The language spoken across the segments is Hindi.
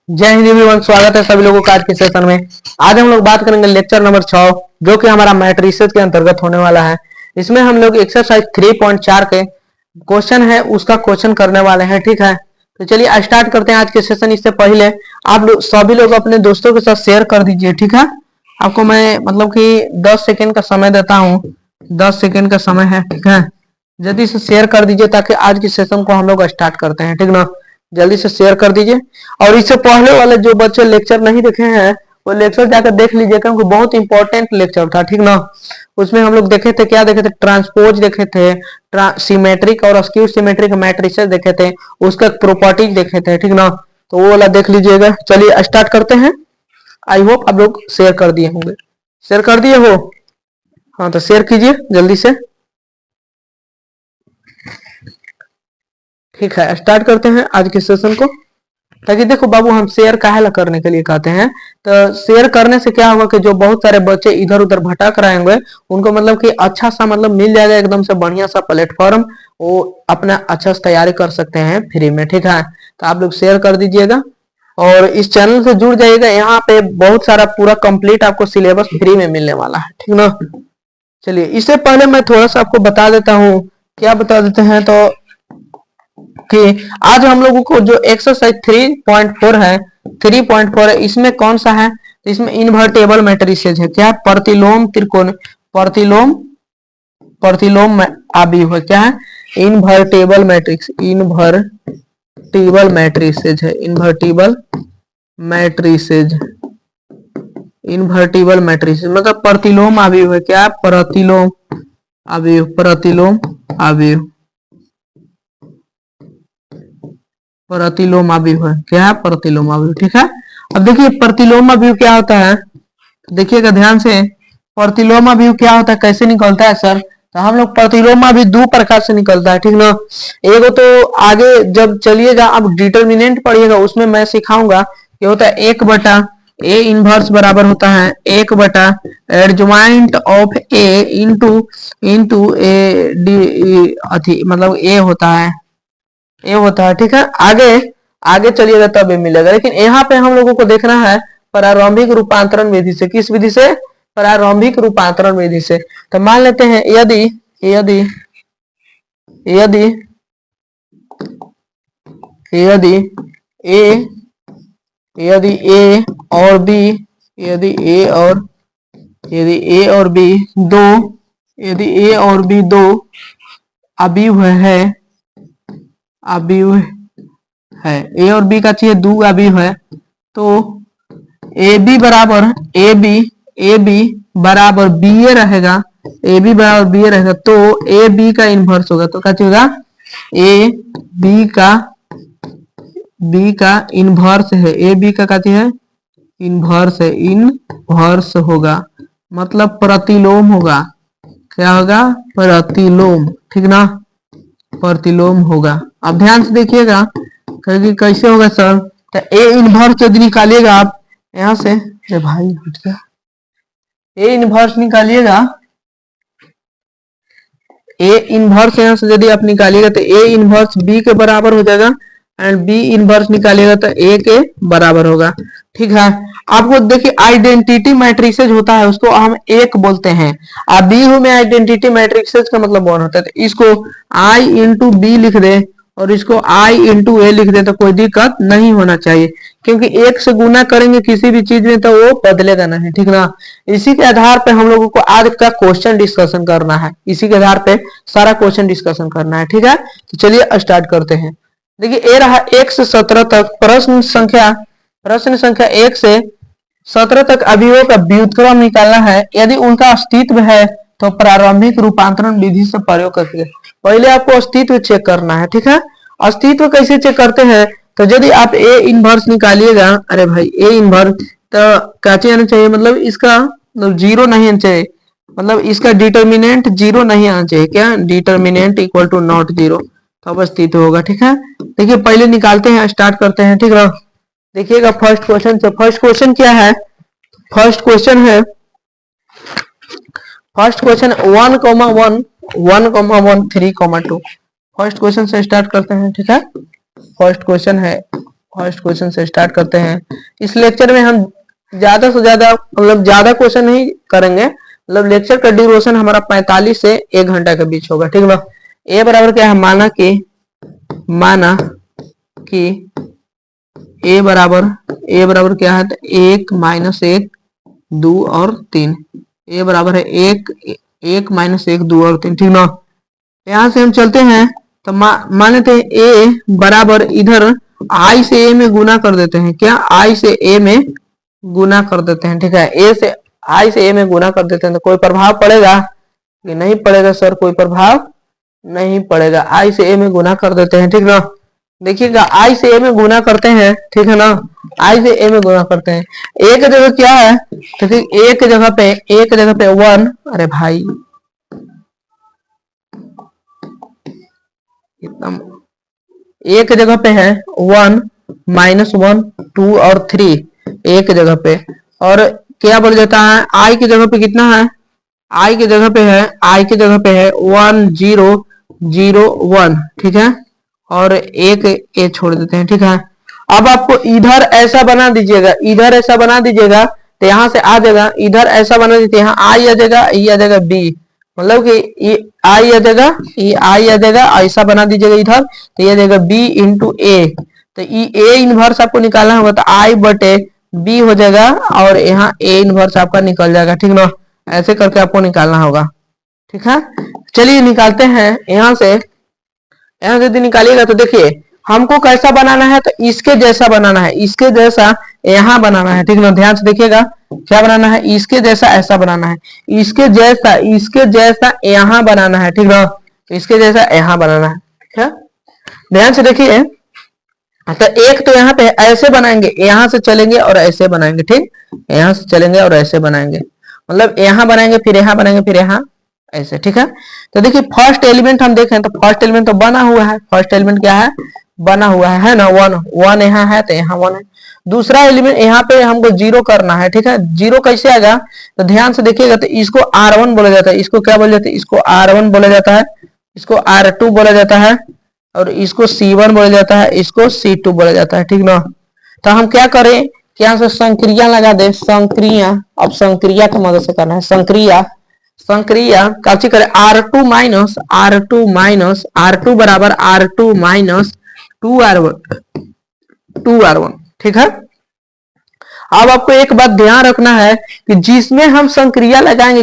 जय हिंद एवरीवन, स्वागत है सभी लोगों का आज के सेशन में। आज हम लोग बात करेंगे लेक्चर नंबर 6, जो कि हमारा मैट्रिसेस के अंतर्गत होने वाला है। इसमें हम लोग एक्सरसाइज 3.4 के क्वेश्चन है उसका क्वेश्चन करने वाले हैं। ठीक है, तो चलिए स्टार्ट करते हैं आज के सेशन। इससे पहले आप लोग सभी लोग अपने दोस्तों के साथ शेयर कर दीजिए। ठीक है, आपको मैं मतलब कि 10 सेकेंड का समय देता हूँ। 10 सेकेंड का समय है। ठीक है, जल्दी से शेयर कर दीजिए ताकि आज की सेशन को हम लोग स्टार्ट करते हैं। ठीक ना, जल्दी से शेयर कर दीजिए। और इससे पहले वाले जो बच्चे लेक्चर नहीं देखे हैं वो लेक्चर जाकर देख लीजिए, क्योंकि बहुत इंपॉर्टेंट लेक्चर था। ठीक ना, उसमें हम लोग देखे थे, क्या देखे थे, ट्रांसपोज देखे थे, सिमेट्रिक और स्क्यू सिमेट्रिक मैट्रिसेस देखे थे, उसका प्रॉपर्टीज देखे थे। ठीक ना, तो वो वाला देख लीजिएगा। चलिए स्टार्ट करते हैं। आई होप आप लोग शेयर कर दिए होंगे। शेयर कर दिए हो? हाँ, तो शेयर कीजिए जल्दी से। ठीक है, स्टार्ट करते हैं आज के सेशन को। ताकि देखो बाबू, हम शेयर काहे करने के लिए कहते हैं, तो शेयर करने से क्या होगा कि जो बहुत सारे बच्चे इधर उधर भटक रहे होंगे उनको मतलब कि अच्छा सा मतलब मिल जाएगा, एकदम से बढ़िया सा प्लेटफॉर्म, वो अपना अच्छा से तैयारी कर सकते हैं फ्री में। ठीक है, तो आप लोग शेयर कर दीजिएगा और इस चैनल से जुड़ जाइएगा। यहाँ पे बहुत सारा पूरा कंप्लीट आपको सिलेबस फ्री में मिलने वाला है। ठीक ना, चलिए इससे पहले मैं थोड़ा सा आपको बता देता हूँ। क्या बता देते हैं तो कि आज हम लोगों को जो एक्सरसाइज 3.4 है, 3.4 है, इसमें कौन सा है, इसमें इन्वर्टेबल मैट्रिसेस है। क्या? प्रतिलोम त्रिकोण, प्रतिलोम प्रतिलोम आव्यूह है। क्या है? इन्वर्टेबल मैट्रिक्स, इन्वर्टिबल मैट्रिसेज है, इन्वर्टिबल मैट्रिसेज, इन्वर्टिबल मैट्रिसेज मतलब प्रतिलोम आव्यूह है। क्या? प्रतिलोम आव्यूह, प्रतिलोम आव्यूह, प्रतिलोम आव्यूह है। क्या है? प्रतिलोम आव्यूह। ठीक है, अब देखिए प्रतिलोम आव्यूह क्या होता है, देखिएगा ध्यान से। प्रतिलोम आव्यूह क्या होता है, कैसे निकलता है सर? तो हम लोग प्रतिलोम आव्यूह दो प्रकार से निकलता है। ठीक ना, एगो तो आगे जब चलिएगा आप डिटर्मिनेंट पढ़िएगा, उसमें मैं सिखाऊंगा। ये होता है 1/, ए इनवर्स बराबर होता है 1/, adjoint of A into into A D, अथी मतलब ए होता है, ये होता है। ठीक है, आगे आगे चलिएगा तब ये मिलेगा। लेकिन यहाँ पे हम लोगों को देखना है प्रारंभिक रूपांतरण विधि से। किस विधि से? प्रारंभिक रूपांतरण विधि से। तो मान लेते हैं यदि यदि यदि यदि ए यदि ए और बी यदि ए और बी दो यदि ए और बी दो अवयव है, अवयव है, ए और बी का चाहिए दो अवयव है, तो ए बी बराबर ए बी बराबर बी ए रहेगा, ए बी बराबर बी ए रहेगा, तो ए बी का इनवर्स होगा। तो क्या होगा? ए बी का इनवर्स है, ए बी का क्या है? इनवर्स है, इनवर्स होगा मतलब प्रतिलोम होगा। क्या होगा? प्रतिलोम। ठीक ना, प्रतिलोम होगा। अब ध्यान से देखिएगा कि कैसे होगा सर। तो ए इनवर्स यदि निकालिएगा आप यहां से, अरे भाई हट गया, ए इनवर्स निकालिएगा, ए इनवर्स यहां से यदि आप निकालिएगा तो ए इनवर्स बी के बराबर हो जाएगा, एंड बी इनवर्स निकालिएगा तो ए के बराबर होगा। ठीक है, आपको देखिए आइडेंटिटी मैट्रिसेज होता है, उसको हम एक बोलते हैं। अब बी में आइडेंटिटी मैट्रिसेज का मतलब वन होता है, तो इसको आई इंटू बी लिख दे और इसको आई इंटू ए लिख दे तो कोई दिक्कत नहीं होना चाहिए, क्योंकि एक से गुना करेंगे किसी भी चीज में तो वो बदलेगा नहीं। ठीक ना, इसी के आधार पे हम लोगों को आज का क्वेश्चन डिस्कशन करना है, इसी के आधार पे सारा क्वेश्चन डिस्कशन करना है। ठीक है, तो चलिए स्टार्ट करते हैं। देखिए ए रहा 1 से 17 तक प्रश्न संख्या 1 से 17 तक अवयवों का व्युत्क्रम निकालना है। यदि उनका अस्तित्व है तो प्रारंभिक रूपांतरण विधि से प्रयोग करके पहले आपको अस्तित्व चेक करना है। ठीक है, अस्तित्व कैसे चेक करते हैं, तो यदि आप ए इनवर्स निकालिएगा, अरे भाई ए इनवर्स तो क्या आना चाहिए, मतलब इसका मतलब जीरो नहीं आना चाहिए, मतलब इसका डिटर्मिनेंट जीरो नहीं आना चाहिए। क्या? Determinant equal to not zero, तब अस्तित्व होगा। ठीक है, देखिए पहले निकालते हैं, स्टार्ट करते हैं। ठीक है, देखिएगा फर्स्ट क्वेश्चन से। फर्स्ट क्वेश्चन क्या है? फर्स्ट क्वेश्चन है, फर्स्ट क्वेश्चन 1,1 1,1 3,2। फर्स्ट क्वेश्चन से स्टार्ट करते हैं। ठीक है, फर्स्ट क्वेश्चन है फर्स्ट क्वेश्चन से स्टार्ट करते हैं। इस लेक्चर में हम ज्यादा से ज्यादा मतलब ज्यादा क्वेश्चन नहीं करेंगे, मतलब लेक्चर का ड्यूरेशन हमारा 45 से 1 घंटा के बीच होगा, ठीक ना। ए बराबर क्या है, माना कि ए बराबर क्या है, तो 1 माइनस 1 2 और 3। ए बराबर है 1 माइनस 1 2 और 3, ठीक ना। यहां से हम चलते हैं तो मान लेते हैं ए बराबर इधर आई से ए में गुना कर देते हैं, क्या आई से ए में गुना कर देते हैं, ठीक है। ए से आई से ए में गुना कर देते हैं तो कोई प्रभाव पड़ेगा कि नहीं पड़ेगा सर, कोई प्रभाव नहीं पड़ेगा। आई से ए में गुना कर देते हैं, ठीक ना। देखिएगा आई से ए में गुना करते हैं, ठीक है ना, आई से ए में गुना करते हैं। एक जगह क्या है तो ठीक एक जगह पे 1, अरे भाई एकदम एक जगह पे है 1 माइनस 1 2 और 3 एक जगह पे, और क्या बढ़ जाता है आई की जगह पे कितना है, आई की जगह पे है 1 0 0 1, ठीक है, और एक ए छोड़ देते हैं, ठीक है। अब आपको इधर ऐसा बना दीजिएगा, इधर ऐसा बना दीजिएगा तो यहां से आ जाएगा, इधर ऐसा बना दीजिए, यहाँ आई आ जाएगा, ये आ जाएगा बी, मतलब कि ये आई आ जाएगा, ये आई आ जाएगा, ऐसा बना दीजिएगा इधर तो ये आ जाएगा बी इंटू ए। तो ये ए इनवर्स आपको निकालना होगा तो आई बटे बी हो जाएगा, और यहाँ ए इनवर्स आपका निकल जाएगा, ठीक ना। ऐसे करके आपको निकालना होगा, ठीक है। चलिए निकालते हैं यहाँ से। यहाँ यदि निकालिएगा तो देखिए हमको कैसा बनाना है, तो इसके जैसा बनाना है, इसके जैसा यहाँ बनाना है, ठीक ना। ध्यान से देखिएगा क्या बनाना है, इसके जैसा ऐसा बनाना है, इसके जैसा यहाँ बनाना है, ठीक ना, इसके जैसा यहाँ बनाना है, ठीक है। ध्यान से देखिए, तो एक तो यहाँ पे ऐसे बनाएंगे, यहाँ से चलेंगे और ऐसे बनाएंगे, ठीक, यहाँ से चलेंगे और ऐसे बनाएंगे, मतलब यहाँ बनाएंगे फिर यहाँ बनाएंगे फिर यहाँ ऐसे, ठीक है। तो देखिए फर्स्ट एलिमेंट हम देखें तो फर्स्ट एलिमेंट तो बना हुआ है, फर्स्ट एलिमेंट क्या है, बना हुआ है ना, 1 यहाँ है तो यहाँ 1 है। दूसरा एलिमेंट यहाँ पे हमको 0 करना है, ठीक है। 0 कैसे आएगा, तो ध्यान से देखिएगा तो इसको R1 बोला जाता है, इसको क्या बोला जाता है, इसको R1 बोला जाता है, इसको R2 बोला जाता है, और इसको C1 बोला जाता है, इसको C2 बोला जाता है, ठीक ना। तो हम क्या करें कि यहाँ से संक्रिया लगा दे, संक्रिया, अब संक्रिया की मदद से करना है, संक्रिया काची करे, R2 माइनस R2 बराबर R2 माइनस 2R1, ठीक है। अब आपको एक बात ध्यान रखना है कि जिसमें हम संक्रिया लगाएंगे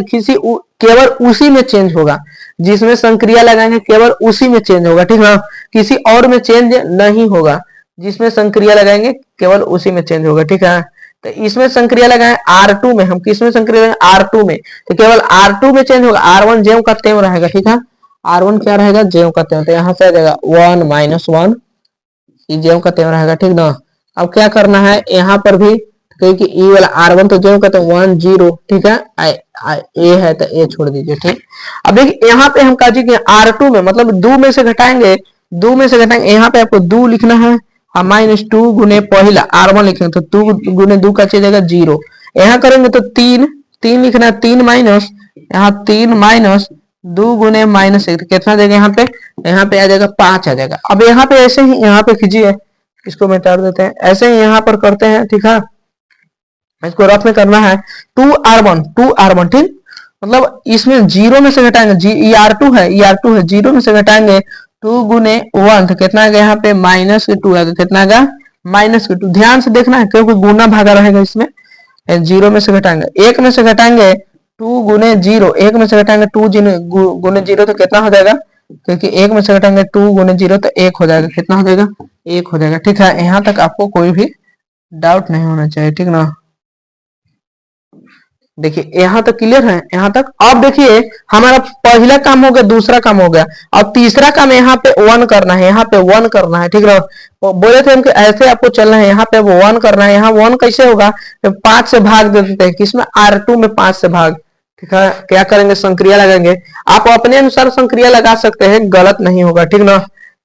केवल उसी में चेंज होगा, जिसमें संक्रिया लगाएंगे केवल उसी में चेंज होगा, ठीक है, किसी और में चेंज नहीं होगा, जिसमें संक्रिया लगाएंगे केवल उसी में चेंज होगा, ठीक है। तो इसमें संक्रिया लगाए R2 में, हम किसमें संक्रिया लगाए R2 में, तो केवल R2 में चेंज होगा, R1 ज्यों का त्यों रहेगा, ठीक है, R1 क्या रहेगा ज्यों का त्यों, तो यहाँ से आ जाएगा 1 माइनस 1, ये ज्यों का त्यों रहेगा, ठीक ना। अब क्या करना है यहाँ पर भी, क्योंकि ई वाला R1 तो ज्यों का त्यों 1 0, ठीक है, ए है तो ए छोड़ दीजिए, ठीक। अब देखिए यहाँ पे हम का R2 में मतलब 2 में से घटाएंगे, यहाँ पे आपको 2 लिखना है, माइनस 2 गुने पहला R1 लिखेंगे तो 2 गुने 2 का चल जाएगा 0, यहाँ करेंगे तो 3 लिखना है, 3 माइनस, यहाँ 3 माइनस 2 गुने माइनस 1 कितना देगा, यहाँ पे आ जाएगा 5 आ जाएगा। अब यहाँ पे ऐसे ही यहाँ पे कीजिए, इसको मिटा देते हैं, ऐसे ही यहाँ पर करते हैं, ठीक है, इसको रफ में करना है 2R1, ठीक, मतलब इसमें 0 में से घटाएंगे, ये R2 है, 0 में से घटाएंगे 2 गुने 1 तो कितना आ गया, यहाँ पे माइनस 2 आएगा, कितना आएगा माइनस 2। ध्यान से देखना है क्योंकि गुना भागा रहेगा इसमें, 0 में से घटाएंगे, 1 में से घटाएंगे 2 गुने 0, 1 में से घटाएंगे 2 गुने 0 तो कितना हो जाएगा, क्योंकि 1 में से घटाएंगे 2 गुने 0 तो 1 हो जाएगा, कितना हो जाएगा 1 हो जाएगा, ठीक है। यहाँ तक आपको कोई भी डाउट नहीं होना चाहिए, ठीक ना। देखिए यहाँ तक क्लियर है, यहाँ तक। अब देखिए हमारा पहला काम हो गया, दूसरा काम हो गया, अब तीसरा काम यहाँ पे 1 करना है, यहाँ पे 1 करना है, ठीक है। बोले थे हम कि ऐसे आपको चलना है, यहाँ पे 1 करना है, यहाँ 1 कैसे होगा, 5 से भाग दे देते हैं, किसमें R2 में 5 से भाग, ठीक है। क्या करेंगे संक्रिया लगाएंगे, आप अपने अनुसार संक्रिया लगा सकते हैं, गलत नहीं होगा, ठीक ना,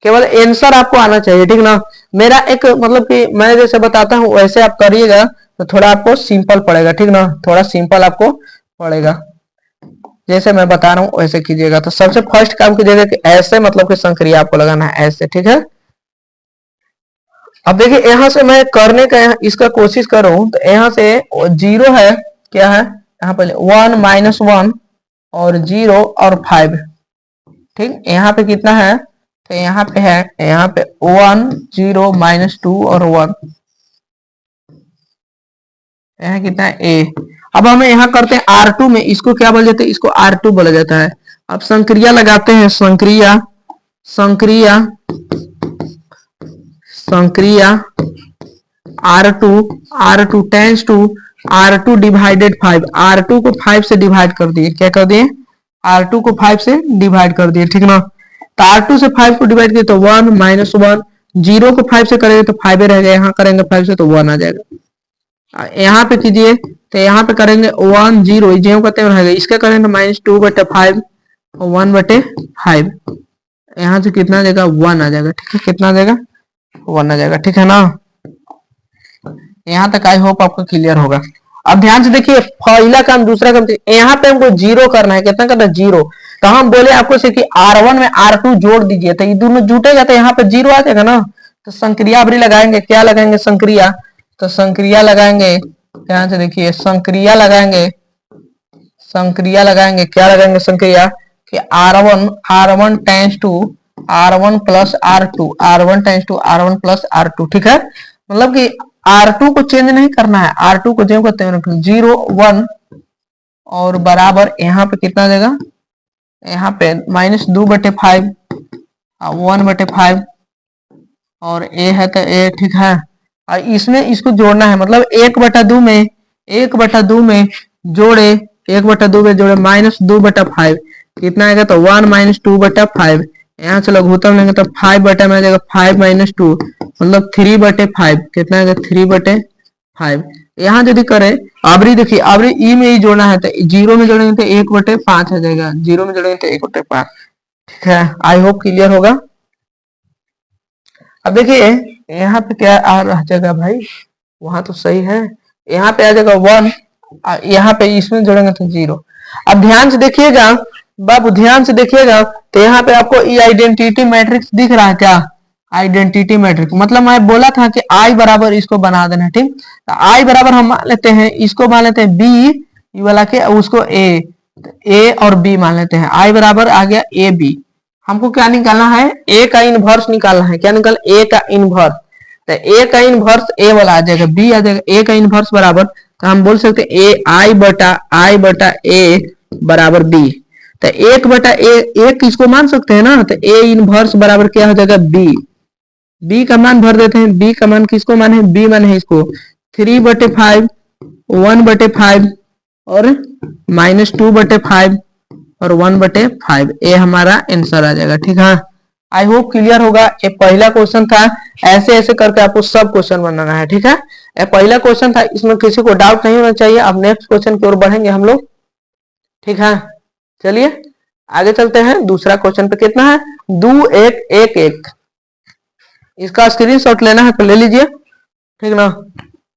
केवल आंसर आपको आना चाहिए, ठीक ना। मेरा एक मतलब कि मैं जैसे बताता हूँ वैसे आप करिएगा तो थोड़ा आपको सिंपल पड़ेगा, ठीक ना, थोड़ा सिंपल आपको पड़ेगा, जैसे मैं बता रहा हूँ वैसे कीजिएगा। तो सबसे फर्स्ट काम कीजिएगा कि ऐसे मतलब कि संक्रिया आपको लगाना है ऐसे, ठीक है। अब देखिए यहां से मैं करने का इसका कोशिश करूं तो यहाँ से जीरो है, क्या है यहाँ पे 1 - 1 और 0 और 5। ठीक, यहाँ पे कितना है तो यहाँ पे है, यहाँ पे 1 0 -2 और 1, यहाँ कितना है ए। अब हमें यहाँ करते हैं R2 में, इसको क्या बोला जाता है, इसको R2 बोला जाता है। अब संक्रिया लगाते हैं, संक्रिया संक्रिया संक्रिया R2 R2 tends to R2 divided 5, R2 को 5 से डिवाइड कर दिए, क्या कर दिए R2 को 5 से डिवाइड कर दिए, ठीक ना। तो R2 से 5 को डिवाइड किए तो 1 - 1, 0 को 5 से करेंगे तो 5 रहेगा, यहाँ करेंगे 5 से तो 1 आ जाएगा। यहाँ पे कीजिए तो यहाँ पे करेंगे 1 0 जो करते रहेगा, इसका करेंगे -2/5 और 1/5, यहाँ से कितना आ जाएगा 1 आ जाएगा, ठीक है, कितना आ जाएगा 1 आ जाएगा, ठीक है ना। यहाँ तक आई होप आपको क्लियर होगा। अब ध्यान से देखिए, पहला काम दूसरा काम, यहाँ पे हमको जीरो करना है, कितना करना है जीरो। तो हम बोले आपको से कि R1 में R2 जोड़ दीजिए, तो ये दोनों जुटेगा तो यहाँ पे जीरो आ जाएगा ना। तो संक्रिया अभी लगाएंगे, क्या लगाएंगे संक्रिया, तो संक्रिया लगाएंगे, ध्यान से देखिए संक्रिया लगाएंगे, संक्रिया लगाएंगे, क्या लगाएंगे संक्रिया कि R1 tends to R1 plus R2, R1 tends to R1 plus R2, ठीक है। मतलब कि R2 को चेंज नहीं करना है, R2 को जो करते हैं 0 1 और बराबर यहाँ पे कितना देगा, यहाँ पे -2/5 1/5 और a है तो a, ठीक है। और इसमें इसको जोड़ना है, मतलब 1/2 में 1/2 में जोड़े 1/2 में जोड़े -2/5 कितना आएगा तो 1 - 2/5, यहाँ से लघुत्तम लेंगे तो 5 बटा में आ जाएगा 5 - 2 मतलब 3/5, कितना आएगा 3/5। यहाँ यदि करें अबरी, देखिए अबरी ई में ही जोड़ना है तो 0 में जोड़ेंगे तो 1/5 आ जाएगा, 0 में जोड़ेंगे तो 1/5, ठीक है। आई होप क्लियर होगा। अब देखिए यहाँ पे क्या आ जाएगा भाई, वहां तो सही है, यहाँ पे आ जाएगा 1, यहाँ पे इसमें जोड़ेंगे तो 0। अब ध्यान से देखिएगा बाबू, ध्यान से देखिएगा तो यहाँ पे आपको ये आइडेंटिटी मैट्रिक्स दिख रहा है क्या, आइडेंटिटी मैट्रिक्स, मतलब मैं बोला था कि आई बराबर इसको बना देना, ठीक। तो आई बराबर हम मान लेते हैं, इसको मान लेते हैं बी, ये वाला के उसको ए और बी मान लेते हैं, आई बराबर आ गया ए बी। हमको क्या निकालना है, ए का इनवर्स निकालना है, क्या निकाल ए का इनवर्स, तो ए का इनवर्स ए वाला आ जाएगा, बी आ जाएगा, ए का इनवर्स बराबर, तो हम बोल सकते हैं ए आई बटा ए बराबर बी। तो 1/a एक किसको मान सकते हैं ना, तो ए इनवर्स बराबर क्या हो जाएगा बी, बी का मान भर देते हैं, बी का मान किसको मान है, बी मान है इसको 3/5 1/5 और -2/5 और 1/5, ये हमारा आंसर आ जाएगा, ठीक है। आई होप क्लियर होगा। ये पहला क्वेश्चन था, ऐसे ऐसे करके आपको सब क्वेश्चन बनाना है, ठीक है। ये पहला क्वेश्चन था, इसमें किसी को डाउट नहीं होना चाहिए। अब नेक्स्ट क्वेश्चन की ओर बढ़ेंगे हम लोग, ठीक है। चलिए आगे चलते हैं, दूसरा क्वेश्चन पे कितना है 2 1 1 1, इसका स्क्रीनशॉट लेना है तो ले लीजिए, ठीक ना,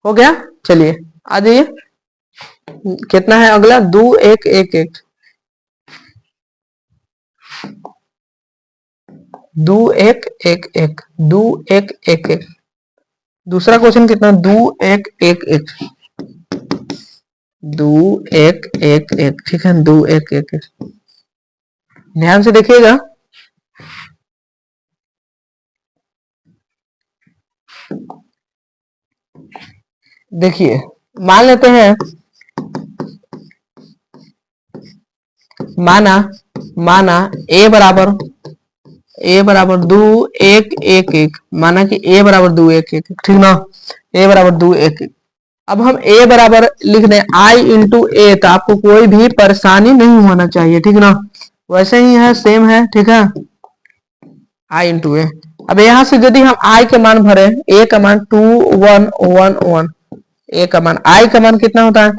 हो गया। चलिए आ जाइए, कितना है अगला 2 1 1 1, 2 1 1 1 2 1 1 1, दूसरा क्वेश्चन कितना 2 1 1 1 2 1 1 1, ठीक है 2 1 1 1, ध्यान से देखिएगा। देखिए मान लेते हैं, माना ए बराबर 2 1 1 1, माना कि ए बराबर 2 1 1, ठीक ना, ए बराबर 2 1 1। अब हम ए बराबर लिख दें आई इंटू ए, तो आपको कोई भी परेशानी नहीं होना चाहिए, ठीक ना, वैसे ही है सेम है, ठीक है, आई इंटू ए। अब यहां से यदि हम आई के मान भरे, ए का मान 2 1 1 1, ए का मान, आई का मान कितना होता है,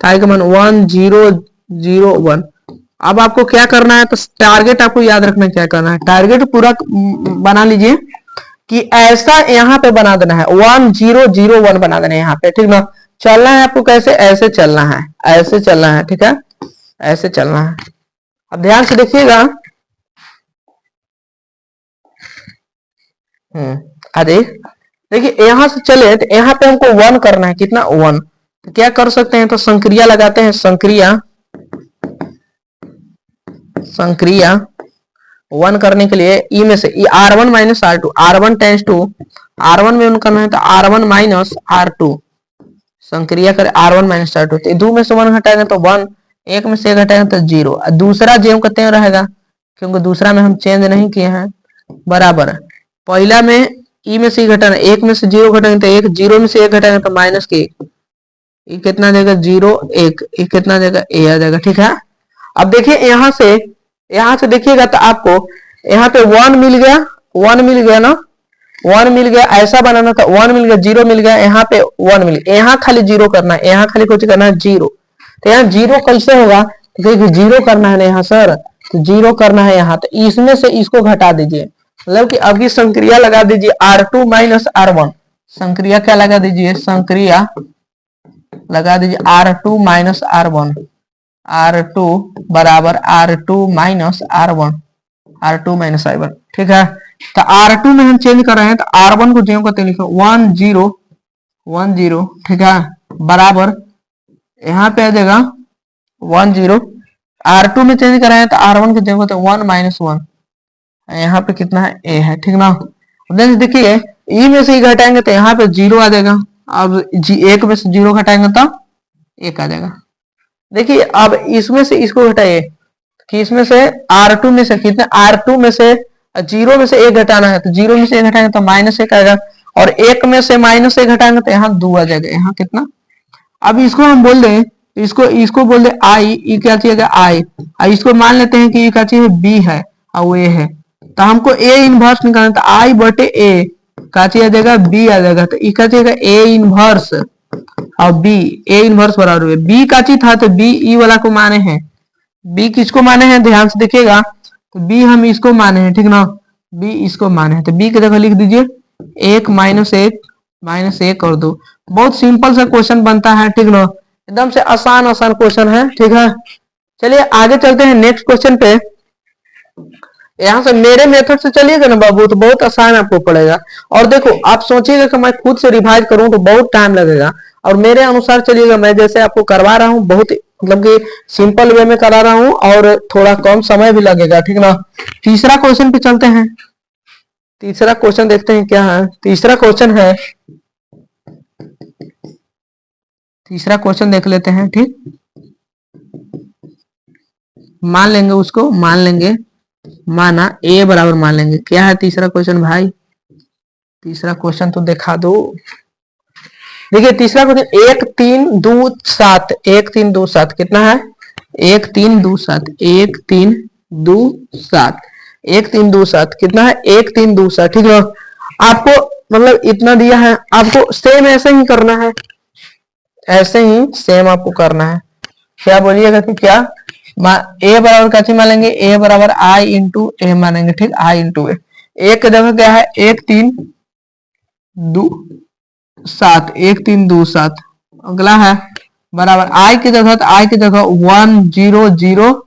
आई का मान 1 0 0 1। अब आपको क्या करना है, तो टारगेट आपको याद रखना है, क्या करना है, टारगेट पूरा बना लीजिए कि ऐसा यहाँ पे बना देना है 1 0 0 1 बना देना है यहाँ पे, ठीक ना। चलना है आपको कैसे, ऐसे चलना है, ऐसे चलना है, ठीक है, ऐसे चलना है। अब ध्यान से देखिएगा, अरे देखिए यहाँ से चले तो यहाँ पे हमको 1 करना है, कितना 1, तो क्या कर सकते हैं, तो संक्रिया लगाते हैं, संक्रिया 1 करने के लिए ई में से R1 minus R2, R1 tends to R1 में 1 करना है तो R1 माइनस R2, संक्रिया करें R1 माइनस R2, तो 2 में से 1 घटाएंगे तो 1, 1 में से 1 घटाएंगे तो 0, दूसरा जेम करते हैं रहेगा क्योंकि दूसरा में हम चेंज नहीं किए हैं, बराबर है। पहला में ई में से घटाना, 1 में से 0 घटाएंगे तो 1, 0 में से 1 घटाएंगे तो माइनस के 1, ये कितना देगा 0 1, ये कितना देगा ए आ जाएगा, ठीक है। अब देखिए यहाँ से देखिएगा तो आपको यहाँ पे 1 मिल गया, 1 मिल गया ना, 1 मिल गया, ऐसा बनाना था, 1 मिल गया, 0 मिल गया, यहाँ पे 1 मिल गया, यहाँ खाली 0 करना है, यहाँ खाली कुछ करना है 0, तो यहाँ 0 कैसे होगा, तो देखिए 0 करना है ना यहाँ सर, तो 0 करना है यहाँ, तो इसमें से इसको घटा दीजिए, मतलब कि अभी संक्रिया लगा दीजिए R2 माइनस R1, संक्रिया क्या लगा दीजिए, संक्रिया लगा दीजिए R2 माइनस R1, R2 बराबर R2 minus R1, R2 minus I1, ठीक है। तो R2 में हम चेंज कर रहे हैं तो R1 को जेम करते लिखो 1 0 1 0, ठीक है, बराबर यहाँ पे आ जाएगा 1 0, R2 में चेंज कर रहे हैं तो R1 को जेम करते 1 माइनस 1, यहाँ पे कितना है ए है, ठीक ना। देखिए ई में से ही घटाएंगे तो यहाँ पे 0 आ जाएगा, अब 1 में से 0 घटाएंगे तो 1 आ जाएगा। देखिए अब इसमें से इसको घटाइए कि इसमें से R2 में से कितना, R2 में से 0 में से 1 घटाना है तो 0 में से 1 घटाएंगे तो माइनस 1 आएगा, और 1 में से माइनस 1 घटाएंगे तो यहाँ 2 आ जाएगा, यहाँ कितना। अब इसको हम बोल दें, इसको बोल दे आई, ये क्या चाहिए आई, इसको मान लेते हैं कि ये क्या चाहिए बी है और ए है, तो हमको ए इनवर्स निकालना, तो आई बटे ए का चाहिए आ जाएगा बी आ जाएगा, तो ये क्या चाहिए ए इनवर्स और बी, ए इनवर्स बराबर है बी का चाहिए था, तो बी ई वाला को माने हैं, बी किसको माने हैं ध्यान से देखिएगा, तो बी हम इसको माने हैं, ठीक ना, बी इसको माने हैं, तो बी की जगह लिख दीजिए 1 माइनस 1 और 2, बहुत सिंपल सा क्वेश्चन बनता है, ठीक ना, एकदम से आसान क्वेश्चन है, ठीक है। चलिए आगे चलते हैं नेक्स्ट क्वेश्चन पे। यहाँ से मेरे मेथड से चलिएगा ना बाबू तो बहुत आसान आपको पड़ेगा, और देखो आप सोचिएगा कि मैं खुद से रिवाइज करूं तो बहुत टाइम लगेगा, और मेरे अनुसार चलिएगा, मैं जैसे आपको करवा रहा हूँ बहुत मतलब कि सिंपल वे में करा रहा हूँ और थोड़ा कम समय भी लगेगा, ठीक ना। तीसरा क्वेश्चन पे चलते हैं, तीसरा क्वेश्चन देखते हैं क्या है, तीसरा क्वेश्चन देख लेते हैं, ठीक, मान लेंगे उसको, मान लेंगे, माना ए बराबर मान लेंगे, क्या है तीसरा क्वेश्चन भाई, तीसरा क्वेश्चन तो दिखा दो। देखिए तीसरा क्वेश्चन 1 3 2 7, 1 3 2 7 कितना है, 1 3 2 7, 1 3 2 7, 1 3 2 7 कितना है 1 3 2 7, ठीक है। आपको मतलब इतना दिया है, आपको सेम ऐसे ही करना है, ऐसे ही सेम आपको करना है, क्या बोलिएगा कि क्या ए बराबर क्या मान लेंगे, ए बराबर आई इंटू ए मानेंगे, ठीक, आई इंटू ए, एक जगह क्या है 1 3 2 7, 1 3 2 7, अगला है बराबर आई की जगह, तो आई की जगह 1 0 0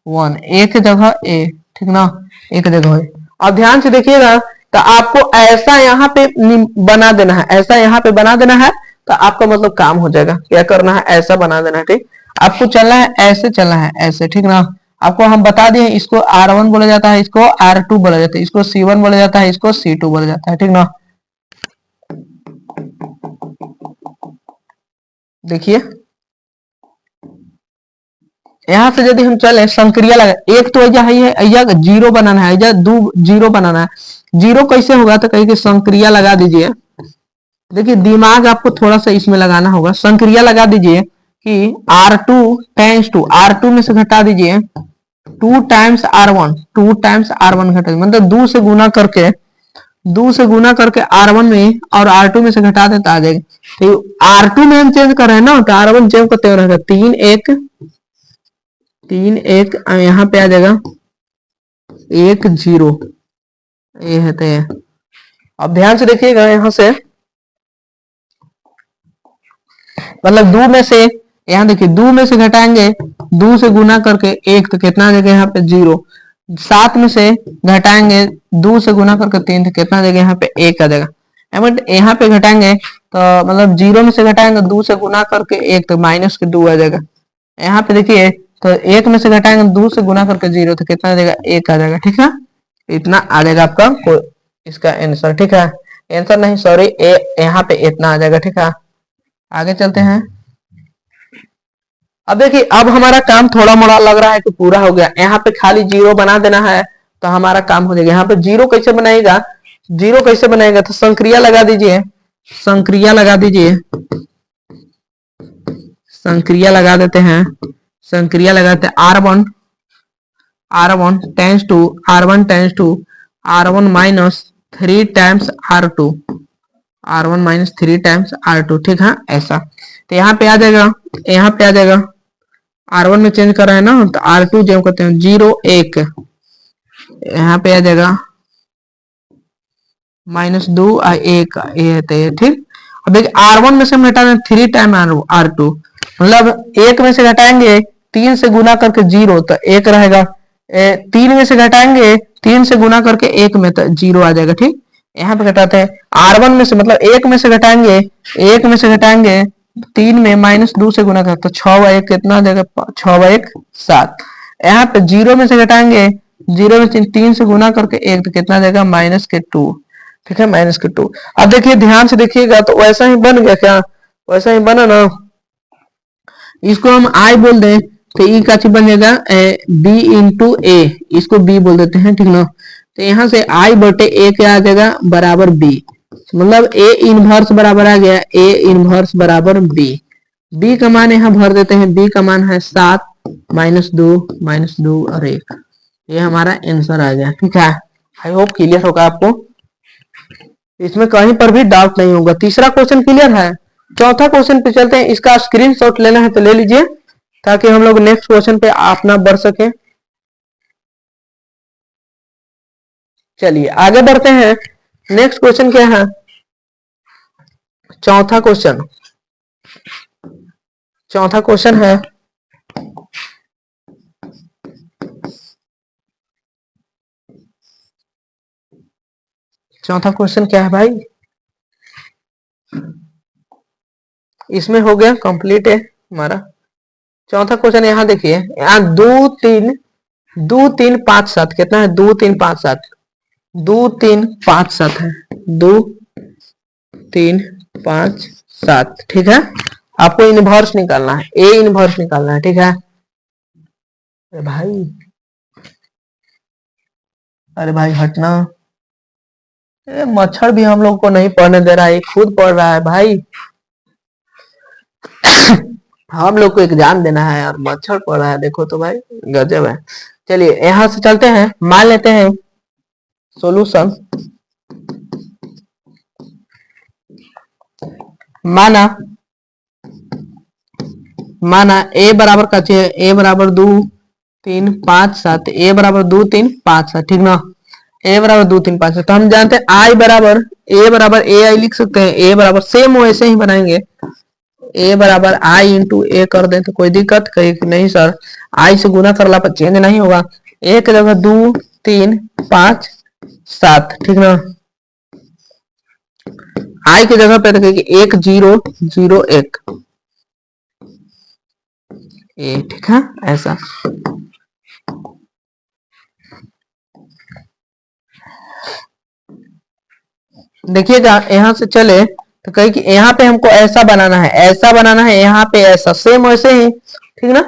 1, एक जगह ए, ठीक ना, एक जगह ए। अब ध्यान से देखिएगा, तो आपको ऐसा यहाँ पे बना देना है, ऐसा यहाँ पे बना देना है, तो आपका मतलब काम हो जाएगा, क्या करना है ऐसा बना देना है, ठीक, आपको चलना है ऐसे, चलना है ऐसे, ठीक ना। आपको हम बता दिए इसको R1 बोला जाता है, इसको R2 बोला जाता है, इसको C1 बोला जाता है, इसको C2 बोला जाता है, ठीक ना। देखिए यहां से यदि हम चले संक्रिया लगा, एक तो ऐसा है जीरो बनाना है, या 2 0 बनाना है, जीरो कैसे होगा, तो कहीं संक्रिया लगा दीजिए, देखिए दिमाग आपको थोड़ा सा इसमें लगाना होगा, संक्रिया लगा दीजिए कि R2 टाइम्स 2, R2 में से घटा दीजिए 2 टाइम्स R1, 2 टाइम्स R1 घटा, मतलब 2 से गुना करके, 2 से गुना करके R1 में और R2 में से घटा देता आ जाएगा, तो R2 में हम चेंज कर रहे हैं ना, तो R1 चेंज करते रहेगा 3 1 यहाँ पे आ जाएगा 1 0, ये है तो। अब ध्यान से देखिएगा यहां से, मतलब 2 में से, यहाँ देखिए 2 में से घटाएंगे 2 से गुना करके 1, तो कितना आ जाएगा यहाँ पे 0, 7 में से घटाएंगे 2 से गुना करके 3, तो कितना आ जाएगा यहाँ पे 1 आ जाएगा। यहाँ पे घटाएंगे तो मतलब 0 में से घटाएंगे 2 से गुना करके 1 तो माइनस के 2 आ जाएगा। यहाँ पे देखिए तो 1 में से घटाएंगे 2 से गुना करके 0 तो कितना आ जाएगा 1 आ जाएगा। ठीक है, इतना आ जाएगा आपका इसका आंसर। ठीक है, आंसर नहीं सॉरी यहाँ पे इतना आ जाएगा। ठीक है, आगे चलते हैं। अब देखिए अब हमारा काम थोड़ा मोड़ा लग रहा है कि पूरा हो गया। यहाँ पे खाली 0 बना देना है तो हमारा काम हो जाएगा। यहाँ पे 0 कैसे बनाएगा, 0 कैसे बनाएगा तो संक्रिया लगा दीजिए, संक्रिया लगा दीजिए, संक्रिया लगा देते हैं, संक्रिया लगाते हैं R1 tends to R1 tends to R1 minus 3 times R2, R1 minus 3 times R2। ठीक है, ऐसा तो यहाँ पे आ जाएगा, यहाँ पे आ जाएगा R1 में चेंज कर रहे हैं ना तो R2 जो कहते हैं 0 1, यहाँ पे आ जाएगा -2 1 ठीक। अब देखिए R1 में से हम घटा दें 3 टाइम R2 मतलब 1 में से घटाएंगे 3 से गुना करके 0 तो 1 रहेगा। 3 में से घटाएंगे 3 से गुना करके 1 में तो 0 आ जाएगा। ठीक, यहाँ पे घटाते हैं R1 में से मतलब 1 में से घटाएंगे, 1 में से घटाएंगे 3 में -2 से गुना करते तो 6 व 1 कितना आ जाएगा 6 व 1 7। यहाँ पे 0 में से घटाएंगे, 0 में 3 से गुना करके 1 तो कितना आ जाएगा -2। ठीक है, -2। अब देखिए ध्यान से देखिएगा तो वैसा ही बन गया क्या, वैसा ही बना ना। इसको हम I बोल दें तो ई का चीज बन जाएगा B इंटू ए, इसको B बोल देते हैं। ठीक ना, तो यहाँ से I बटे ए क्या आ जाएगा बराबर B, मतलब A इनवर्स बराबर आ गया A इनवर्स बराबर B। B का मान यहाँ भर देते हैं, B का मान है 7 -2 और 1, ये हमारा आंसर आ गया। ठीक है, आई होप क्लियर होगा आपको, इसमें कहीं पर भी डाउट नहीं होगा। तीसरा क्वेश्चन क्लियर है। चौथा क्वेश्चन पे चलते हैं, इसका स्क्रीनशॉट लेना है तो ले लीजिए ताकि हम लोग नेक्स्ट क्वेश्चन पे अपना बढ़ सके। चलिए आगे बढ़ते हैं। नेक्स्ट क्वेश्चन क्या है, चौथा क्वेश्चन, चौथा क्वेश्चन है चौथा क्वेश्चन क्या है भाई, इसमें हो गया कंप्लीट है हमारा। चौथा क्वेश्चन यहाँ देखिए, यहाँ 2 3 5 7 कितना है 2 3 5 7, 2 3 5 7 है, 2 3 5 7। ठीक है, आपको इनवर्स निकालना है, ए इनवर्स निकालना है। ठीक है, अरे भाई, अरे भाई हटना, मच्छर भी हम लोग को नहीं पढ़ने दे रहा है, खुद पढ़ रहा है भाई। हम लोग को एग्जाम देना है और मच्छर पड़ रहा है, देखो तो भाई गजब है। चलिए यहां से चलते हैं, मान लेते हैं सॉल्यूशन। माना ए बराबर का चाहिए, ए बराबर 2 3 5 7, ए बराबर 2 3 5 7। ठीक ना, ए बराबर 2 3 5 7 तो हम जानते हैं आई बराबर ए बराबर ए आई लिख सकते हैं, ए बराबर सेम वैसे ही बनाएंगे, ए बराबर आई इंटू ए कर दें तो कोई दिक्कत कहीं नहीं सर, आई से गुना करला पर चेंज नहीं होगा। ए की जगह 2 3 5 7। ठीक ना, आई की जगह पे देखिए 1 0 0 1 ए। ठीक है, ऐसा देखिएगा यहां से चले तो कहीं कि यहाँ पे हमको ऐसा बनाना है, ऐसा बनाना है, यहाँ पे ऐसा सेम वैसे ही। ठीक ना,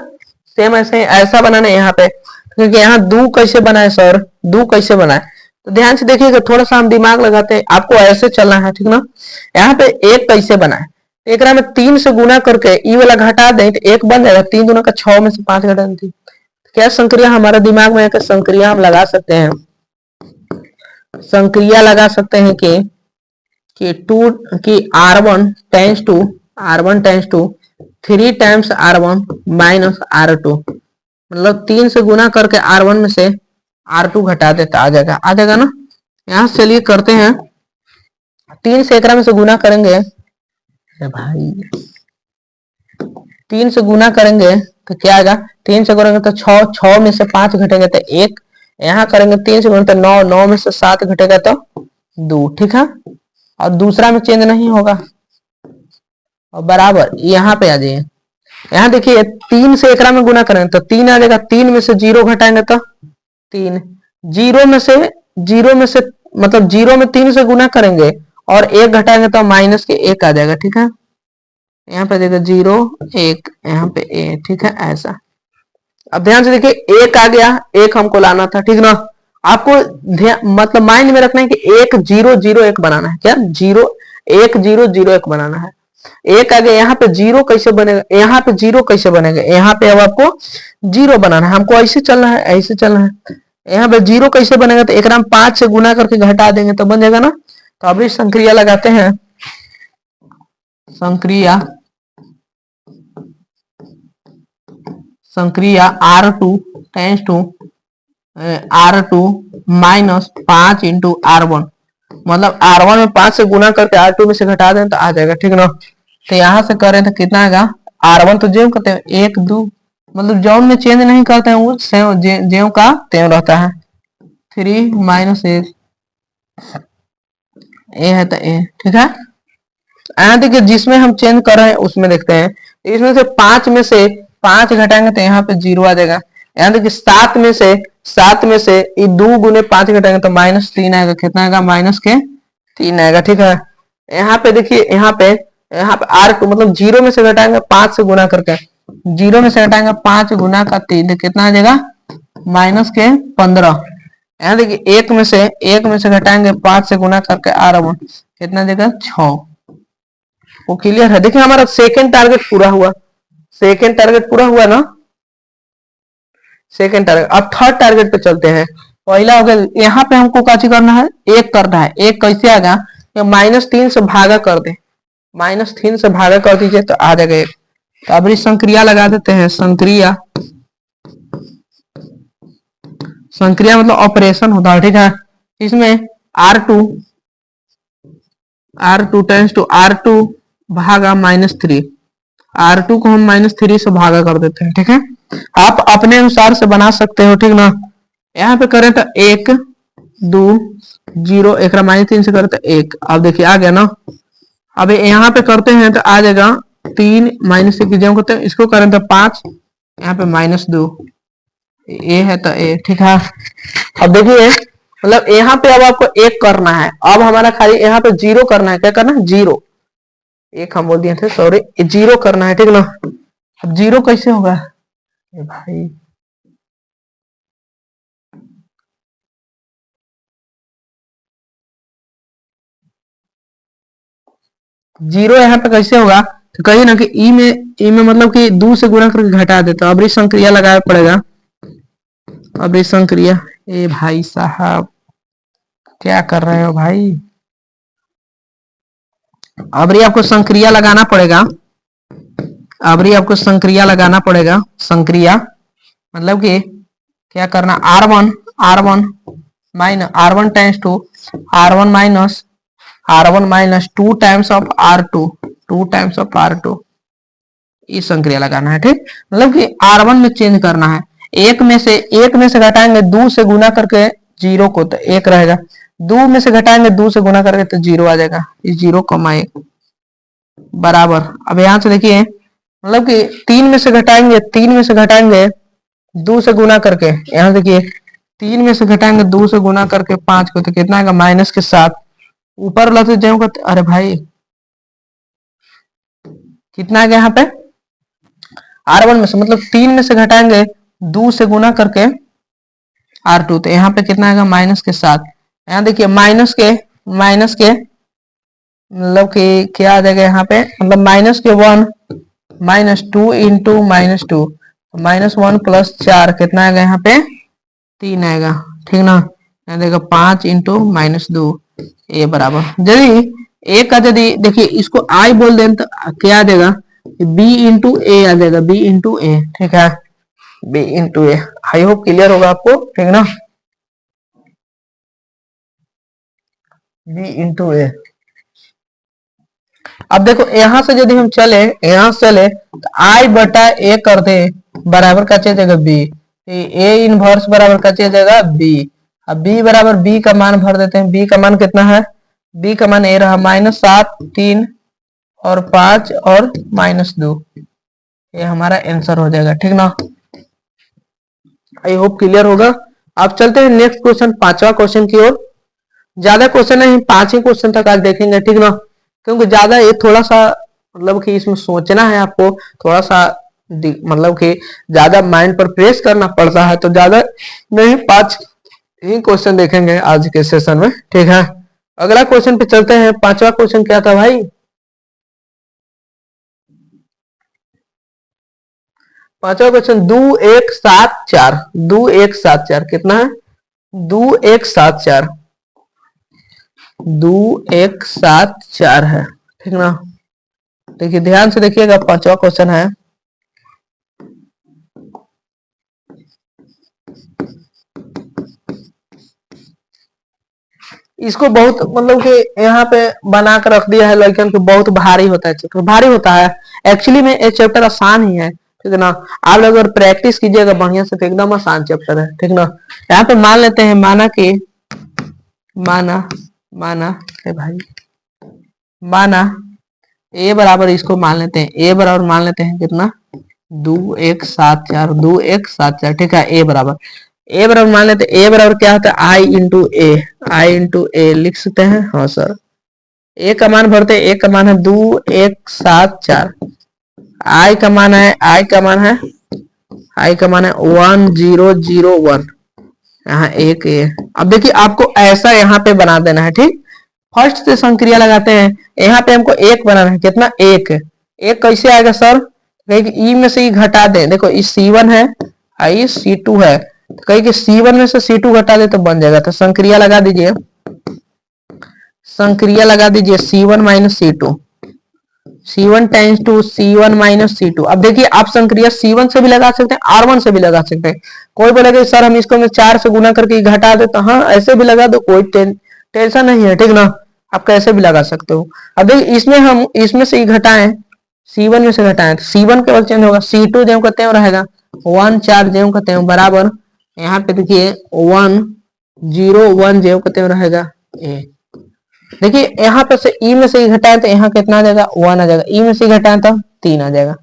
सेम ऐसे ही ऐसा बनाना है यहाँ पे, क्योंकि यहाँ 2 कैसे बनाए सर, 2 कैसे बनाए तो ध्यान से देखिएगा, थोड़ा सा हम दिमाग लगाते हैं, आपको ऐसे चलना है। ठीक ना, यहाँ पे 1 कैसे बनाए, एक में 3 से गुना करके ई वाला घटा दें तो 1 बन जाएगा, 3 दूना का 6 में से 5 घटा दें, क्या संक्रिया हमारा दिमाग में है, संक्रिया हम लगा सकते हैं, संक्रिया लगा सकते हैं कि 2 की R1 tends to 3 times R1 minus R2, मतलब 3 से गुना करके R1 में से R2 घटा देता आ जाएगा ना। यहां से चलिए करते हैं, 3 से एकरा में से गुना करेंगे, अरे भाई 3 से गुना करेंगे तो क्या आएगा, 3 से करेंगे तो 6 में से 5 घटेगा तो 1, यहाँ करेंगे 3 से गुना तो 9 में से 7 घटेगा तो 2। ठीक है, और दूसरा में चेंज नहीं होगा और बराबर यहाँ पे आ जाइए। यहाँ देखिए 3 से एकरा में गुना करेंगे तो 3 आ जाएगा, 3 में से 0 घटाएंगे तो 3, 0 में से मतलब 0 में 3 से गुना करेंगे और 1 घटाएंगे तो माइनस के 1 आ जाएगा। ठीक है, यहाँ पे देखिए 0 1, यहाँ पे ए। ठीक है, ऐसा। अब ध्यान से देखिए 1 आ गया, 1 हमको लाना था। ठीक ना, आपको मतलब माइंड में रखना है कि 1 0 0 1 बनाना है। क्या 0 1 0 0 1 बनाना है। 1 आ गया, यहाँ पे 0 कैसे बनेगा, यहाँ पे 0 कैसे बनेगा, यहाँ पे अब आपको 0 बनाना है। हमको ऐसे चलना है, ऐसे चलना है। यहाँ पे 0 कैसे बनेगा, तो एक 5 से गुना करके घटा देंगे तो बन जाएगा ना। तो अब इस संक्रिया लगाते हैं, संक्रिया R2 tends to R2 minus 5 into R1, मतलब R1 में 5 से गुना करके R2 में से घटा दें तो आ जाएगा। ठीक ना, तो यहाँ से करें तो कितना आएगा, R1 तो जेव करते हैं 1 2, मतलब जौन में चेंज नहीं करते हैं वो जेव का तेव रहता है। 3 माइनस 1 ए है तो ए। ठीक है, यहाँ देखिए जिसमें हम चेंज कर रहे हैं उसमें देखते हैं, इसमें से 5 में से 5 घटाएंगे तो यहाँ पे 0 आ जाएगा। यहाँ देखिए 7 में से 2 गुने 5 घटाएंगे तो माइनस 3 आएगा। कितना आएगा, माइनस के 3 आएगा। ठीक है, यहाँ पे देखिए यहाँ पे R2 मतलब 0 में से घटाएंगे 5 से गुना करके, 0 में से घटाएंगे 5 गुना का 3 कितना आ जाएगा, माइनस के 15। यहाँ देखिए 1 में से घटाएंगे 5 से गुना करके R1 कितना देगा 6। वो क्लियर है। देखिए हमारा सेकंड टारगेट पूरा हुआ, सेकंड टारगेट पूरा हुआ ना, सेकंड टारगेट। अब थर्ड टारगेट पे चलते हैं। पहला हो गया, यहाँ पे हमको क्या करना है, 1 करना है। 1 कैसे आएगा, -3 से भागा कर दे, -3 से भागा कर दीजिए तो आ जाएगा 1। तो अब इस संक्रिया लगा देते हैं, संक्रिया मतलब ऑपरेशन होता है। ठीक है, इसमें R2 टेंस टू R2 भागा -3, R2 को हम -3 से भागा कर देते हैं। ठीक है, आप अपने अनुसार से बना सकते हो। ठीक ना, यहाँ पे करें तो 1 2 0, एक -3 से करें तो 1। अब देखिए आ गया ना। अब यहाँ पे करते हैं तो आ जाएगा 3 -1 की जगह करते हैं, इसको करें तो 5, यहाँ पे -2 ए है तो ए। ठीक है, अब देखिए मतलब यहाँ पे अब आपको 1 करना है। अब हमारा खाली यहाँ पे 0 करना है। क्या करना है, 0, 1 हम बोल दिए थे, सॉरी, 0 करना है। ठीक ना, अब 0 कैसे होगा भाई, जीरो यहाँ पे कैसे होगा, तो कहिए ना कि ई में मतलब कि 2 से गुणा करके घटा देता। तो अब इस संक्रिया लगाना पड़ेगा। अब इस संक्रिया, ए भाई साहब क्या कर रहे हो भाई, अब आपको संक्रिया लगाना पड़ेगा। अब आपको संक्रिया लगाना पड़ेगा। संक्रिया मतलब कि क्या करना, R1 minus times two R1 minus 2 times of R2 इस संक्रिया लगाना है। ठीक, मतलब कि R1 में चेंज करना है। 1 में से घटाएंगे 2 से गुना करके 0 को तो 1 रहेगा, 2 में से घटाएंगे 2 से गुना करके तो 0 आ जाएगा। इस 0, 1 बराबर। अब यहां से देखिए मतलब कि 3 में से घटाएंगे 2 से गुना करके, यहां देखिए 3 में से घटाएंगे 2 से गुना करके 5 को तो कितना आएगा, माइनस के 7। ऊपर लाते जाऊंगा, अरे भाई कितना आ गया यहाँ पे, R1 में से मतलब 3 में से घटाएंगे 2 से गुना करके R2 तो यहाँ पे कितना आएगा, माइनस के 7। यहाँ देखिए माइनस के मतलब कि क्या आ जाएगा यहाँ पे, मतलब -1 -2 इंटू -2 -1 + 4 कितना आएगा यहाँ पे, 3 आएगा। ठीक ना, यहाँ देखो 5 इंटू -2 ए बराबर। यदि ए का यदि देखिए इसको आई बोल दें तो क्या आ जाएगा, b इंटू ए आ जाएगा, b इंटू ए। ठीक है, b into A. I hope clear होगा आपको। ठीक ना, b इंटू ए। अब देखो यहाँ से यदि हम चले तो आई बटा ए कर दे बराबर का चल जाएगा बी, ए इनवर्स बराबर का चल जाएगा बी। अब बी बराबर बी का मान भर देते हैं। बी का मान कितना है, बी का मान ए रहा -7, 3 और 5 और -2, ये हमारा आंसर हो जाएगा। ठीक ना, आई होप क्लियर होगा। अब चलते हैं नेक्स्ट क्वेश्चन, पांचवा क्वेश्चन की ओर। ज्यादा क्वेश्चन नहीं, 5 ही क्वेश्चन तक आज देखेंगे। ठीक ना, क्योंकि ज्यादा ये थोड़ा सा मतलब कि इसमें सोचना है आपको, थोड़ा सा मतलब कि ज्यादा माइंड पर प्रेस करना पड़ता है, तो ज्यादा नहीं 5 ही क्वेश्चन देखेंगे आज के सेशन में। ठीक है, अगला क्वेश्चन पे चलते हैं। पांचवा क्वेश्चन क्या था भाई? पांचवा क्वेश्चन 2174, 2174 कितना है? 2174, 2174 है। ठीक ना, देखिए ध्यान से देखिएगा, पांचवा क्वेश्चन है। इसको बहुत मतलब कि यहाँ पे बना कर रख दिया है लड़कियों को, बहुत भारी होता है चैप्टर, भारी होता है। एक्चुअली में ये चैप्टर आसान ही है। ठीक है ना, आप लोग अगर प्रैक्टिस कीजिएगा बढ़िया से तो एकदम आसान चैप्टर है। ठीक ना, यहाँ पे मान लेते हैं, माना है भाई, माना ए बराबर, इसको मान लेते हैं ए बराबर, मान लेते हैं कितना? 2174, 2174। ठीक है, ए बराबर मान लेते हैं। ए बराबर क्या होता है? आई इंटू ए, आई इंटू ए लिख सकते हैं। हाँ सर, ए का मान भरते हैं, ए का मान है 2174, आई का मान है, आई का मान है 1001, यहाँ एक ए। अब देखिए आपको ऐसा यहाँ पे बना देना है। ठीक, फर्स्ट से संक्रिया लगाते हैं, यहाँ पे हमको एक बनाना है। कितना? एक। एक कैसे आएगा सर? ई में से ई घटा दे, देखो ई C1 है, आई C2 है, कहीं कि C1 में से C2 घटा दे तो बन जाएगा। तो संक्रिया लगा दीजिए, संक्रिया लगा दीजिए, C1 minus C2, C1 times to C1 minus C2। अब देखिए आप संक्रिया C1 से भी लगा सकते हैं, R1 से भी लगा सकते हैं। कोई बोलेगा सर हम इसको 4 से गुना करके घटा दे, तो हाँ ऐसे भी लगा दो, कोई टेंशन नहीं है। ठीक ना, आप कैसे भी लगा सकते हो। अब देखिए इसमें हम इसमें से घटाएं, C1 में से घटाएं तो C1 केवल चेंज होगा, C2 ज्यों का त्यों रहेगा, 1 4 ज्यों का त्यों बराबर, यहाँ पे देखिए 1 0 1 ज्यों का त्यों रहेगा ए। देखिए यहाँ पे से ई में से ई घटाए तो यहाँ कितना आ जाएगा? 1 आ जाएगा। ई में से घटाए तो 3 आ जाएगा।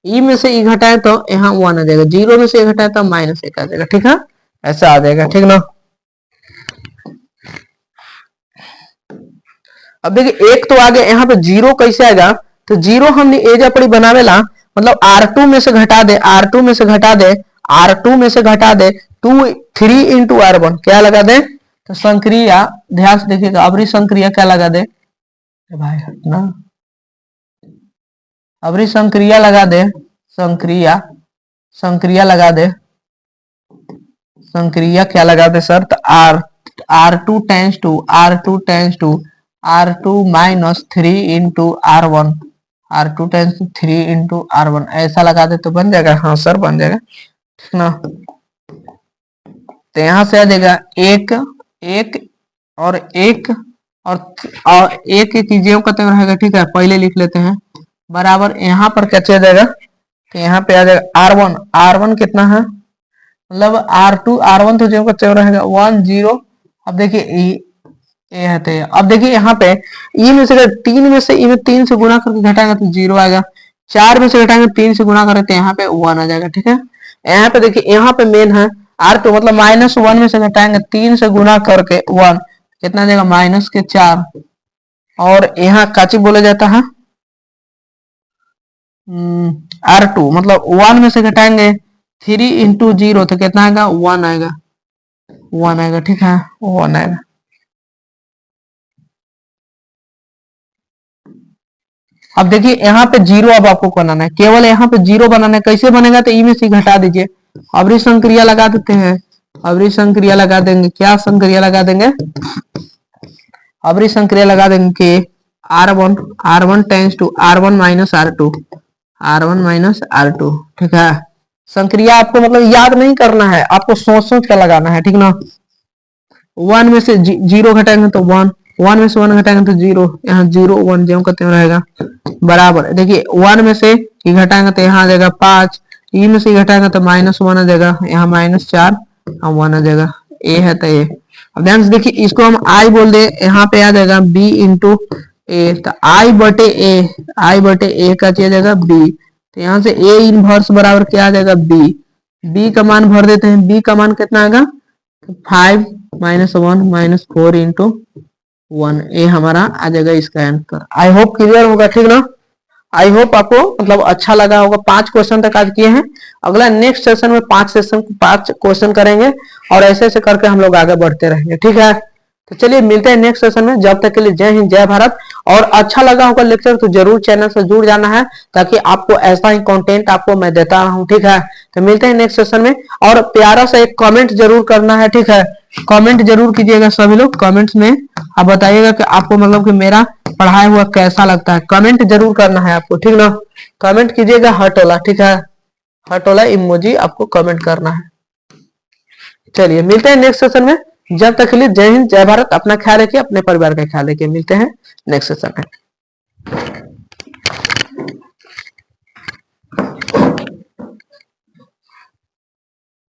ई में से ई घटाए तो यहाँ 1 आ जाएगा। 0 में से घटाए तो -1 आ जाएगा। ठीक है, ऐसा आ जाएगा। ठीक ना, अब देखिए एक तो आगे, यहाँ पे 0 कैसे आएगा? तो 0 हमने एजा पड़ी बनावेला, मतलब R2 में से घटा दे, R2 में से घटा दे, R2 में से घटा दे 3 इंटू R1, क्या लगा दे? तो संक्रिया, ध्यान से देखिएगा, अबरी संक्रिया क्या लगा दे भाई? ना, अबरी संक्रिया लगा दे, संक्रिया लगा दे, संक्रिया क्या लगा दे सर? तो R2 tends to R2 minus 3 into R1, R2 tends to 3 into R1, ऐसा लगा दे तो बन जाएगा। हाँ सर बन जाएगा। ठीक ना, तो यहाँ से आ जाएगा एक एक और एक और एक चीजें का तो रहेगा। ठीक है, पहले लिख लेते हैं बराबर, यहाँ पर क्या चल जाएगा? तो यहाँ पे आ जाएगा R1 कितना है? मतलब R1 तो जो का रहेगा 1 0। अब देखिए ए है तो अब देखिए यहाँ पे ई में से 3 में से ई में 3 से गुना करके घटाएंगे तो 0 आएगा। 4 में से घटाएंगे 3 से गुना करें तो यहाँ पे 1 आ जाएगा। ठीक है, यहाँ पे देखिए, यहाँ पे मेन है R2, मतलब -1 में से घटाएंगे 3 से गुना करके 1, कितना जाएगा? -4। और यहाँ काची बोला जाता है R2, मतलब 1 में से घटाएंगे 3 इंटू 0 तो कितना आएगा? 1 आएगा, 1 आएगा। ठीक है, 1 आएगा। अब देखिए यहाँ पे 0 अब आपको बनाना है, केवल यहाँ पे 0 बनाना है। कैसे बनेगा? तो ई में से घटा दीजिए, अबरी संक्रिया लगा देते हैं, अबरी संक्रिया लगा देंगे। क्या संक्रिया लगा देंगे? अबरी संक्रिया लगा देंगे कि R1 tends to R1 minus R2, R1 minus R2। ठीक है, संक्रिया आपको मतलब याद नहीं करना है, आपको सोच सोच कर लगाना है। ठीक ना, 1 में से 0 घटाएंगे तो 1, 1 में से 1 घटाएंगे तो 0, यहाँ 0 1 ज्यों का त्यों रहेगा बराबर। देखिए 1 में से ई घटाएंगे तो यहाँ आ जाएगा 5, ई में से घटाएंगे तो -1 आ जाएगा, यहाँ -4 और 1 आ जाएगा। ए है तो ए। अब ध्यान से देखिए, इसको हम आई बोल दे, यहाँ पे आ जाएगा बी इंटू ए, तो आई बटे ए, आई बटे ए का चीज जाएगा बी, तो यहाँ से ए इनवर्स बराबर क्या आ जाएगा बी, बी का मान भर देते हैं, बी का मान कितना आएगा 5 माइनस 1 माइनस 4 इंटू 1, ये हमारा आ जाएगा इसका आंसर। आई होप क्लियर होगा, ठीक ना। आई होप आपको मतलब अच्छा लगा होगा। 5 क्वेश्चन तक आज किए हैं, अगला नेक्स्ट सेशन में 5 क्वेश्चन करेंगे और ऐसे ऐसे करके हम लोग आगे बढ़ते रहेंगे, ठीक है। तो चलिए मिलते हैं नेक्स्ट सेशन में, जब तक के लिए जय हिंद जय भारत। और अच्छा लगा होगा लेक्चर तो जरूर चैनल से जुड़ जाना है, ताकि आपको ऐसा ही कंटेंट आपको मैं देता रहूं, ठीक है। तो मिलते हैं नेक्स्ट सेशन में, और प्यारा सा एक कमेंट जरूर करना है, ठीक है। कमेंट जरूर कीजिएगा सभी लोग, कमेंट्स में आप बताइएगा कि आपको मतलब कि मेरा पढ़ाया हुआ कैसा लगता है, कमेंट जरूर करना है आपको, ठीक ना। कमेंट कीजिएगा हटोला, ठीक है, हटोला इमोजी आपको कमेंट करना है। चलिए मिलते हैं नेक्स्ट सेशन में, जब तक के लिए जय हिंद जय भारत। अपना ख्याल रखिए, अपने परिवार का ख्याल रखिए, मिलते हैं नेक्स्ट सेशन में।